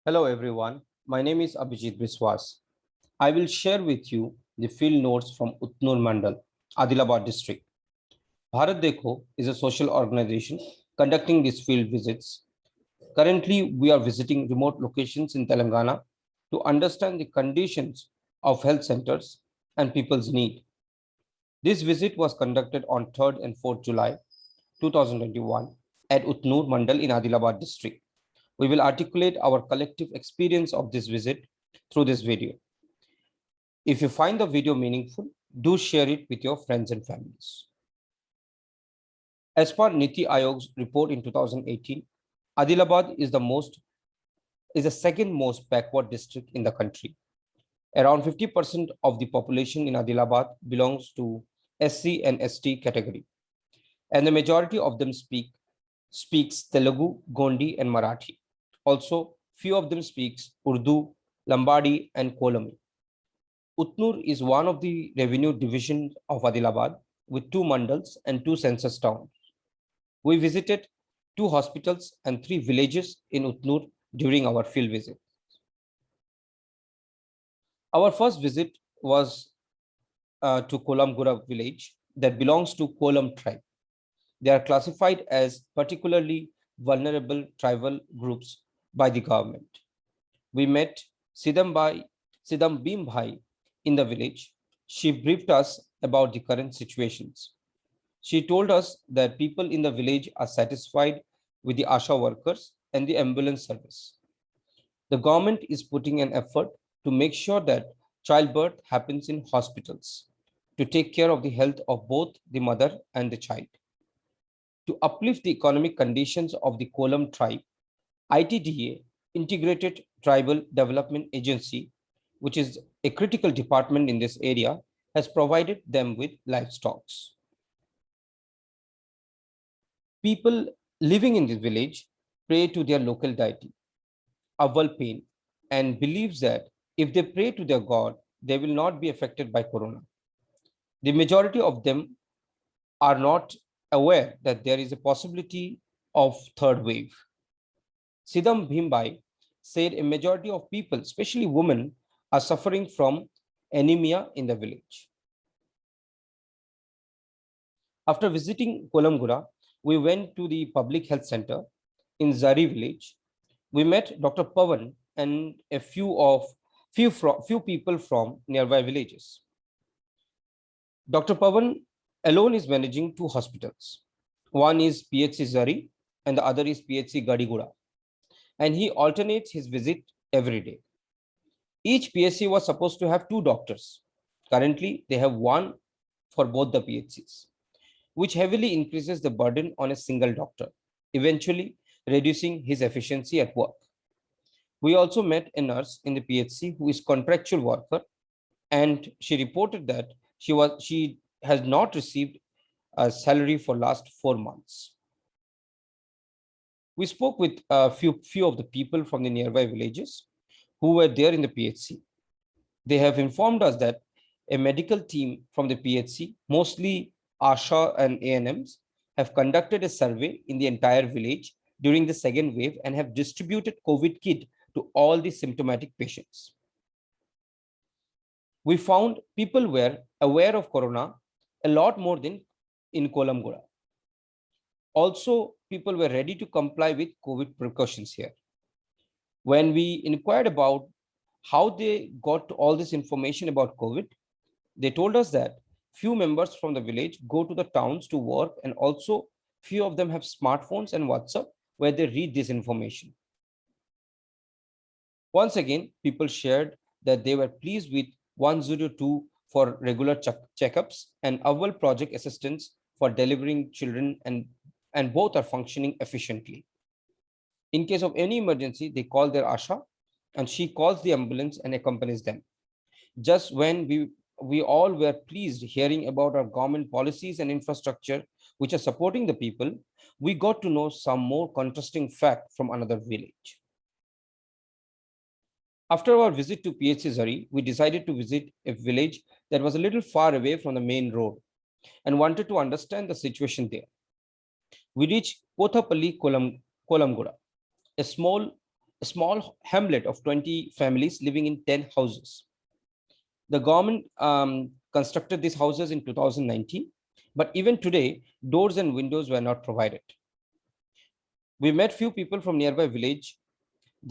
Hello everyone, my name is Abhijit Biswas. I will share with you the field notes from Utnur Mandal, Adilabad district. Bharat Dekho is a social organization conducting these field visits. Currently, we are visiting remote locations in Telangana to understand the conditions of health centers and people's need. This visit was conducted on 3rd and 4th July 2021 at Utnur Mandal in Adilabad district. We will articulate our collective experience of this visit through this video. If you find the video meaningful, do share it with your friends and families. As per Niti Aayog's report in 2018, Adilabad is the second most backward district in the country. Around 50% of the population in Adilabad belongs to SC and ST category, and the majority of them speaks Telugu, Gondi, and Marathi. Also, few of them speaks Urdu, Lambadi, and Kolami. Utnur is one of the revenue divisions of Adilabad with two mandals and two census towns. We visited two hospitals and three villages in Utnur during our field visit. Our first visit was to Kolamgura village that belongs to Kolam tribe. They are classified as particularly vulnerable tribal groups by the government. We met Sidam Bhim Bhai in the village. She briefed us about the current situations. She told us that people in the village are satisfied with the ASHA workers and the ambulance service. The government is putting an effort to make sure that childbirth happens in hospitals to take care of the health of both the mother and the child. To uplift the economic conditions of the Kolam tribe, ITDA, Integrated Tribal Development Agency, which is a critical department in this area, has provided them with livestock. People living in this village pray to their local deity, Aval Pain, and believes that if they pray to their god, they will not be affected by corona. The majority of them are not aware that there is a possibility of third wave. Sidam Bhimbai said a majority of people, especially women, are suffering from anemia in the village. After visiting Kolamgura, we went to the public health center in Zari village. We met Dr. Pavan and a few people from nearby villages. Dr. Pavan alone is managing two hospitals. One is PHC Zari and the other is PHC Gadigura. And he alternates his visit every day. Each PHC was supposed to have two doctors. Currently, they have one for both the PHCs, which heavily increases the burden on a single doctor, eventually reducing his efficiency at work. We also met a nurse in the PHC who is contractual worker, and she reported that she has not received a salary for last 4 months. We spoke with a few of the people from the nearby villages who were there in the PHC. They have informed us that a medical team from the PHC, mostly ASHA and ANMs, have conducted a survey in the entire village during the second wave and have distributed COVID kit to all the symptomatic patients. We found people were aware of corona a lot more than in Kolamgura. Also, people were ready to comply with COVID precautions here. When we inquired about how they got all this information about COVID, they told us that few members from the village go to the towns to work, and also few of them have smartphones and WhatsApp where they read this information. Once again, people shared that they were pleased with 102 for regular checkups and Aval project assistance for delivering children, and both are functioning efficiently. In case of any emergency, they call their ASHA and she calls the ambulance and accompanies them. Just when we all were pleased hearing about our government policies and infrastructure which are supporting the people, we got to know some more contrasting fact from another village. After our visit to PHC Zari, we decided to visit a village that was a little far away from the main road and wanted to understand the situation there. We reached Kothapalli Kolamgura, a small a small hamlet of 20 families living in 10 houses. The government constructed these houses in 2019, but even today, doors and windows were not provided. We met few people from nearby village.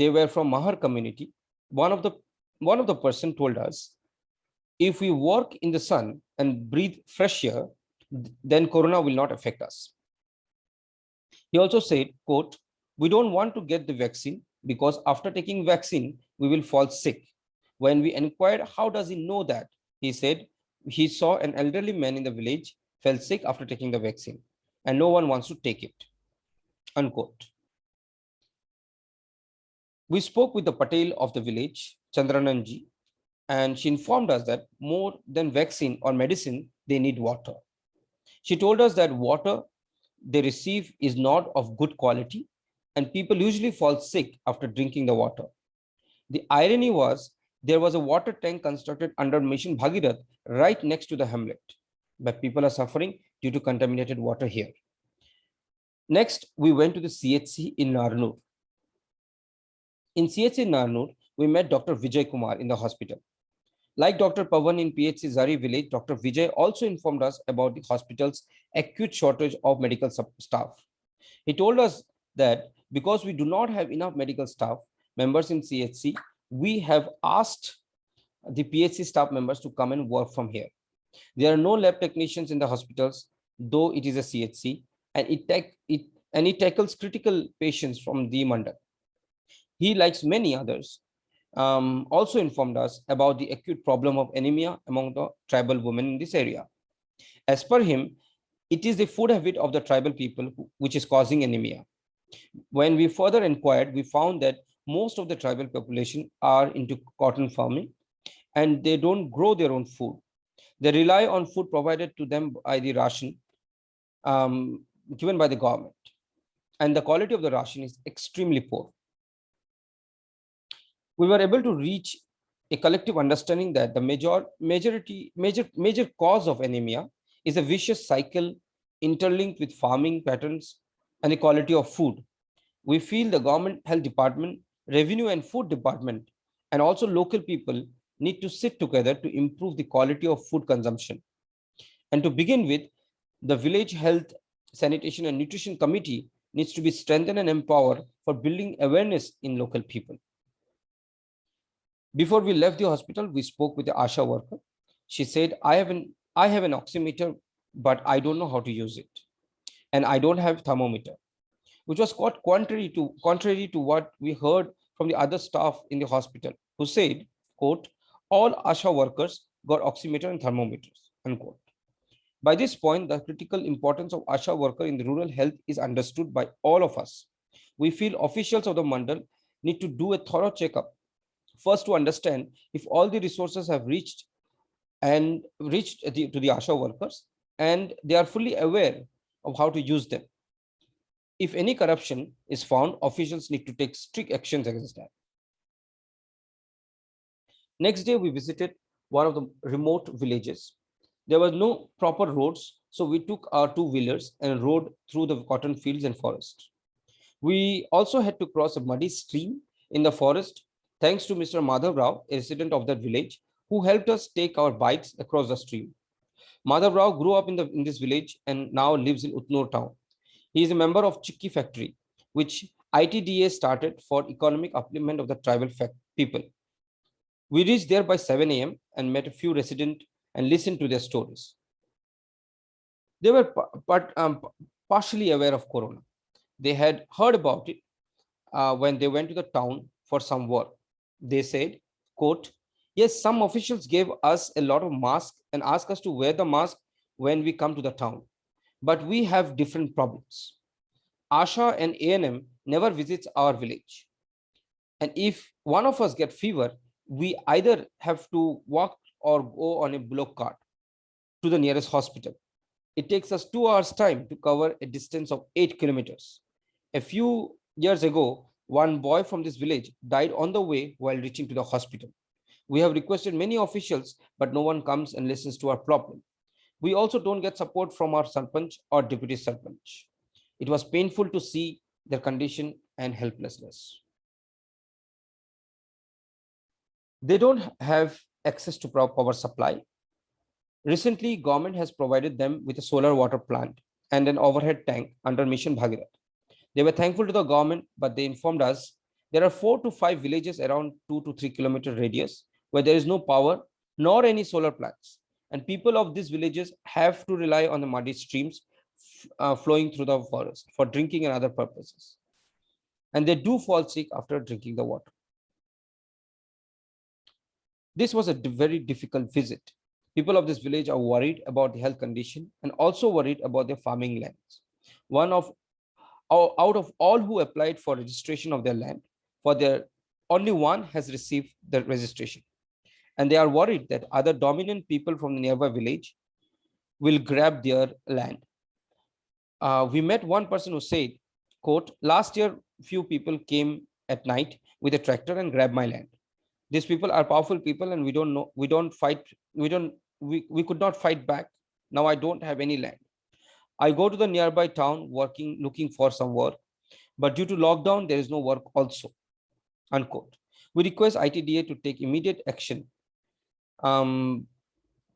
They were from Mahar community. One of the person told us, if we work in the sun and breathe fresh air, then corona will not affect us. He also said, quote, we don't want to get the vaccine because after taking vaccine, we will fall sick. When we inquired, how does he know that? He said, he saw an elderly man in the village fell sick after taking the vaccine and no one wants to take it, unquote. We spoke with the Patel of the village, Chandrananji, and she informed us that more than vaccine or medicine, they need water. She told us that water they receive is not of good quality, and people usually fall sick after drinking the water. The irony was there was a water tank constructed under Mission Bhagirath right next to the hamlet, but people are suffering due to contaminated water here. Next, we went to the CHC in Narnur. In CHC Narnur, we met Dr. Vijay Kumar in the hospital. Like Dr. Pavan in PHC Zari village, Dr. Vijay also informed us about the hospital's acute shortage of medical staff. He told us that because we do not have enough medical staff members in CHC, we have asked the PHC staff members to come and work from here. There are no lab technicians in the hospitals, though it is a CHC, and it tackles critical patients from the mandal. He, like many others, also informed us about the acute problem of anemia among the tribal women in this area. As per him, it is the food habit of the tribal people which is causing anemia. When we further inquired, we found that most of the tribal population are into cotton farming and they don't grow their own food. They rely on food provided to them by the ration given by the government. And the quality of the ration is extremely poor. We were able to reach a collective understanding that the major cause of anemia is a vicious cycle interlinked with farming patterns and the quality of food. We feel the government health department, revenue and food department, and also local people need to sit together to improve the quality of food consumption. And to begin with, the village health, sanitation and nutrition committee needs to be strengthened and empowered for building awareness in local people. Before we left the hospital, we spoke with the ASHA worker. She said, I have an oximeter, but I don't know how to use it. And I don't have thermometer, which was quite contrary to what we heard from the other staff in the hospital, who said, quote, all ASHA workers got oximeter and thermometers, unquote. By this point, the critical importance of ASHA worker in the rural health is understood by all of us. We feel officials of the mandal need to do a thorough checkup. First, to understand if all the resources have reached to the ASHA workers and they are fully aware of how to use them. If any corruption is found, officials need to take strict actions against that. Next day, we visited one of the remote villages. There were no proper roads, so we took our two-wheelers and rode through the cotton fields and forest. We also had to cross a muddy stream in the forest, thanks to Mr. Madhav Rao, a resident of that village, who helped us take our bikes across the stream. Madhav Rao grew up in this village and now lives in Utnur town. He is a member of Chikki factory, which ITDA started for economic upliftment of the tribal people. We reached there by 7 a.m. and met a few residents and listened to their stories. They were partially aware of Corona. They had heard about it when they went to the town for some work. They said, quote, yes, some officials gave us a lot of masks and asked us to wear the mask when we come to the town. But we have different problems. ASHA and ANM never visits our village. And if one of us gets fever, we either have to walk or go on a bullock cart to the nearest hospital. It takes us 2 hours time to cover a distance of 8 kilometers. A few years ago, one boy from this village died on the way while reaching to the hospital. We have requested many officials, but no one comes and listens to our problem. We also don't get support from our Sarpanch or Deputy Sarpanch. It was painful to see their condition and helplessness. They don't have access to power supply. Recently, government has provided them with a solar water plant and an overhead tank under Mission Bhagirath. They were thankful to the government, but they informed us there are 4 to 5 villages around 2 to 3 kilometer radius where there is no power nor any solar plants. And people of these villages have to rely on the muddy streams flowing through the forest for drinking and other purposes. And they do fall sick after drinking the water. This was a very difficult visit. People of this village are worried about the health condition and also worried about their farming lands. Out of all who applied for registration of their land, only one has received the registration. And they are worried that other dominant people from the nearby village will grab their land. We met one person who said, quote, last year, few people came at night with a tractor and grabbed my land. These people are powerful people and we could not fight back. Now I don't have any land. I go to the nearby town looking for some work, but due to lockdown, there is no work also, unquote. We request ITDA to take immediate action,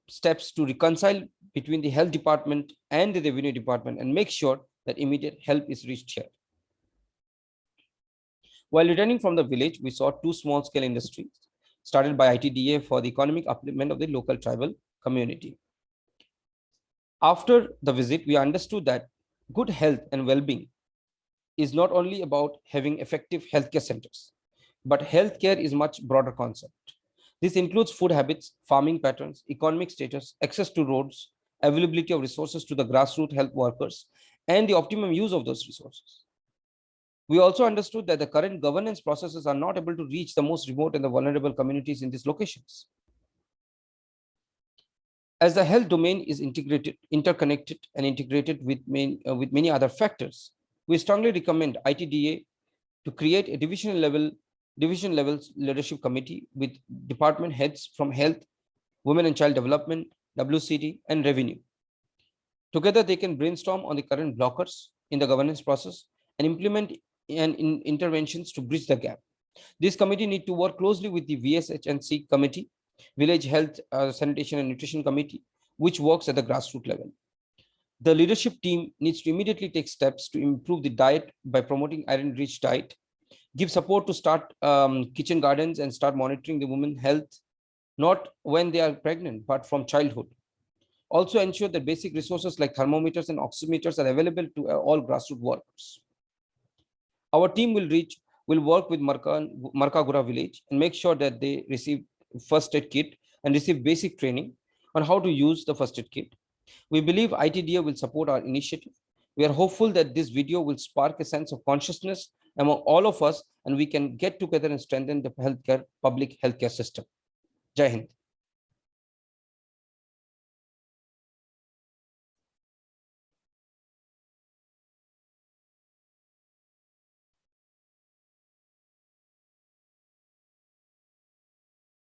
steps to reconcile between the health department and the revenue department and make sure that immediate help is reached here. While returning from the village, we saw 2 small-scale industries started by ITDA for the economic upliftment of the local tribal community. After the visit, we understood that good health and well-being is not only about having effective healthcare centers, but healthcare is a much broader concept. This includes food habits, farming patterns, economic status, access to roads, availability of resources to the grassroots health workers, and the optimum use of those resources. We also understood that the current governance processes are not able to reach the most remote and the vulnerable communities in these locations. As the health domain is interconnected and integrated with many other factors, we strongly recommend ITDA to create a division level leadership committee with department heads from health, women and child development, WCD, and revenue. Together, they can brainstorm on the current blockers in the governance process and implement interventions to bridge the gap. This committee need to work closely with the VSHNC committee, Village Health, Sanitation and Nutrition Committee, which works at the grassroots level. The leadership team needs to immediately take steps to improve the diet by promoting iron-rich diet, give support to start kitchen gardens and start monitoring the women's health, not when they are pregnant, but from childhood. Also ensure that basic resources like thermometers and oximeters are available to all grassroots workers. Our team will work with Markagura village and make sure that they receive first aid kit and receive basic training on how to use the first aid kit. We believe ITDA will support our initiative. We are hopeful that this video will spark a sense of consciousness among all of us and we can get together and strengthen the public healthcare system. Jai Hind.